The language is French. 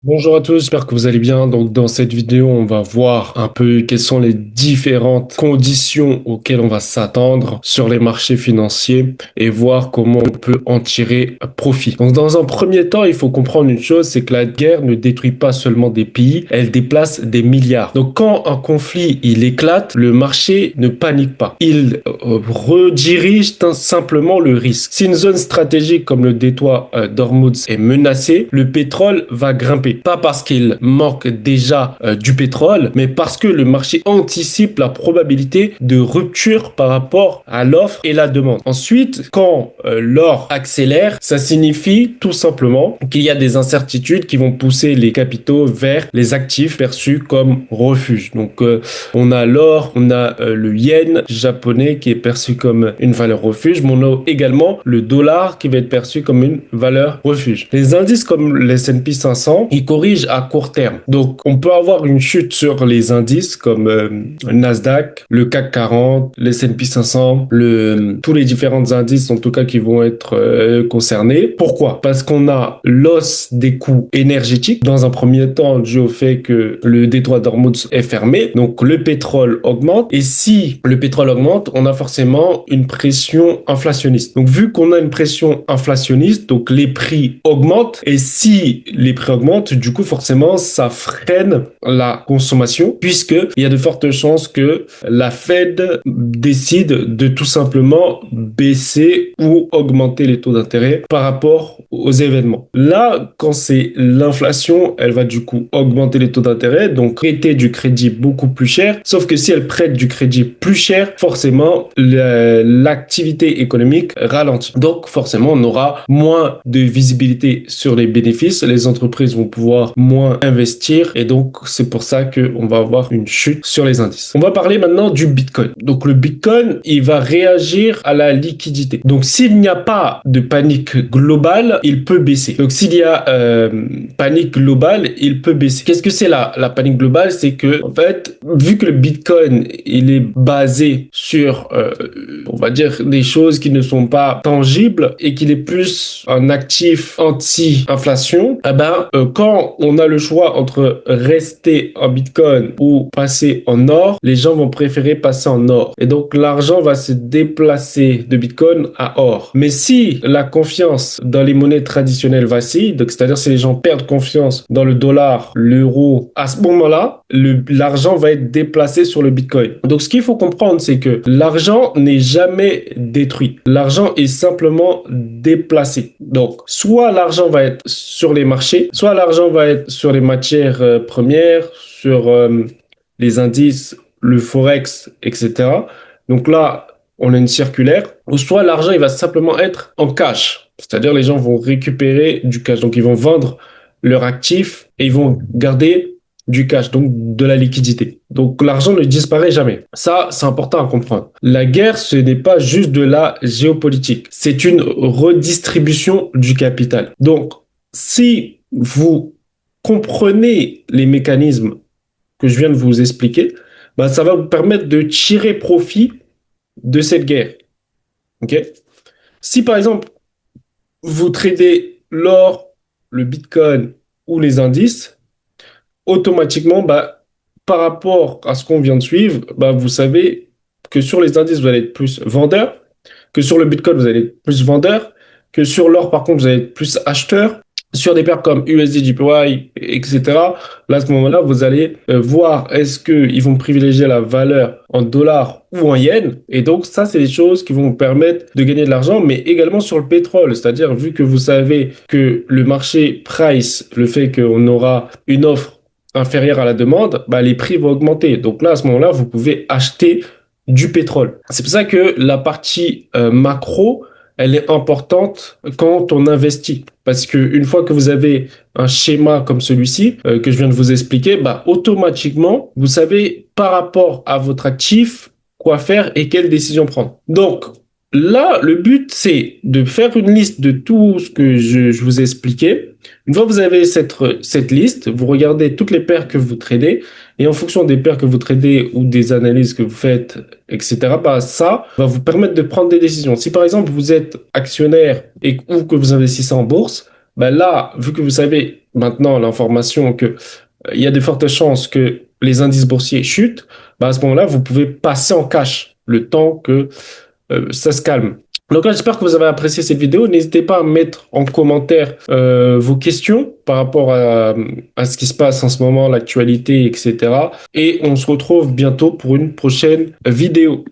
Bonjour à tous, j'espère que vous allez bien. Donc, dans cette vidéo, on va voir un peu quelles sont les différentes conditions auxquelles on va s'attendre sur les marchés financiers et voir comment on peut en tirer profit. Donc, dans un premier temps, il faut comprendre une chose, c'est que la guerre ne détruit pas seulement des pays, elle déplace des milliards. Donc, quand un conflit, il éclate, le marché ne panique pas. Il redirige simplement le risque. Si une zone stratégique comme le détroit d'Ormuz est menacée, le pétrole va grimper. Pas parce qu'il manque déjà du pétrole, mais parce que le marché anticipe la probabilité de rupture par rapport à l'offre et la demande. Ensuite, quand l'or accélère, ça signifie tout simplement qu'il y a des incertitudes qui vont pousser les capitaux vers les actifs perçus comme refuge. Donc, on a l'or, on a le yen japonais qui est perçu comme une valeur refuge, mais on a également le dollar qui va être perçu comme une valeur refuge. Les indices comme le S&P 500, ils corrigent à court terme. Donc, on peut avoir une chute sur les indices comme le Nasdaq, le CAC 40, le S&P 500, tous les différents indices en tout cas qui vont être concernés. Pourquoi? Parce qu'on a l'hausse des coûts énergétiques dans un premier temps dû au fait que le détroit d'Ormuz est fermé, donc le pétrole augmente et si le pétrole augmente, on a forcément une pression inflationniste. Donc vu qu'on a une pression inflationniste, donc les prix augmentent et si les prix augmentent, du coup forcément ça freine la consommation puisque il y a de fortes chances que la Fed décide de tout simplement baisser ou augmenter les taux d'intérêt par rapport aux événements. Là, quand c'est l'inflation, elle va du coup augmenter les taux d'intérêt, donc prêter du crédit beaucoup plus cher. Sauf que si elle prête du crédit plus cher, forcément, l'activité économique ralentit. Donc, forcément, on aura moins de visibilité sur les bénéfices. Les entreprises vont pouvoir moins investir et donc, c'est pour ça qu'on va avoir une chute sur les indices. On va parler maintenant du Bitcoin. Donc, le Bitcoin, il va réagir à la liquidité. Donc, s'il n'y a pas de panique globale, il peut baisser. Donc, s'il y a panique globale, il peut baisser. Qu'est-ce que c'est la panique globale? C'est que, en fait, vu que le Bitcoin, il est basé sur, on va dire, des choses qui ne sont pas tangibles et qu'il est plus un actif anti-inflation, eh ben, quand on a le choix entre rester en Bitcoin ou passer en or, les gens vont préférer passer en or. Et donc, l'argent va se déplacer de Bitcoin à or. Mais si la confiance dans les monnaies traditionnelles vacille, donc c'est-à-dire si les gens perdent confiance dans le dollar, l'euro, à ce moment-là, l'argent va être déplacé sur le Bitcoin. Donc, ce qu'il faut comprendre, c'est que l'argent n'est jamais détruit. L'argent est simplement déplacé. Donc, soit l'argent va être sur les marchés, soit l'argent va être sur les matières premières, sur les indices, le forex, etc. Donc là, on a une circulaire, ou soit l'argent, il va simplement être en cash. C'est-à-dire les gens vont récupérer du cash. Donc, ils vont vendre leur actif et ils vont garder du cash, donc de la liquidité. Donc, l'argent ne disparaît jamais. Ça, c'est important à comprendre. La guerre, ce n'est pas juste de la géopolitique. C'est une redistribution du capital. Donc, si vous comprenez les mécanismes que je viens de vous expliquer, bah, ça va vous permettre de tirer profit de cette guerre. Ok? Si par exemple, vous tradez l'or, le bitcoin ou les indices, automatiquement, bah, par rapport à ce qu'on vient de suivre, bah, vous savez que sur les indices, vous allez être plus vendeur, que sur le bitcoin, vous allez être plus vendeur, que sur l'or, par contre, vous allez être plus acheteur. Sur des paires comme USD, JPY, etc., là, à ce moment-là, vous allez voir est-ce qu'ils vont privilégier la valeur en dollars ou en yens. Et donc, ça, c'est des choses qui vont vous permettre de gagner de l'argent, mais également sur le pétrole. C'est-à-dire, vu que vous savez que le marché price, le fait qu'on aura une offre inférieure à la demande, bah, les prix vont augmenter. Donc là, à ce moment-là, vous pouvez acheter du pétrole. C'est pour ça que la partie macro, elle est importante quand on investit. Parce que une fois que vous avez un schéma comme celui-ci, que je viens de vous expliquer, bah, automatiquement, vous savez par rapport à votre actif, quoi faire et quelles décisions prendre. Donc, là, le but, c'est de faire une liste de tout ce que je vous ai expliqué. Une fois que vous avez cette liste, vous regardez toutes les paires que vous tradez et en fonction des paires que vous tradez ou des analyses que vous faites, etc., bah, ça va vous permettre de prendre des décisions. Si par exemple vous êtes actionnaire ou que vous investissez en bourse, bah là, vu que vous savez maintenant l'information que il y a de fortes chances que les indices boursiers chutent, bah à ce moment-là, vous pouvez passer en cash le temps que ça se calme. Donc là, j'espère que vous avez apprécié cette vidéo. N'hésitez pas à mettre en commentaire vos questions par rapport à ce qui se passe en ce moment, l'actualité, etc. Et on se retrouve bientôt pour une prochaine vidéo.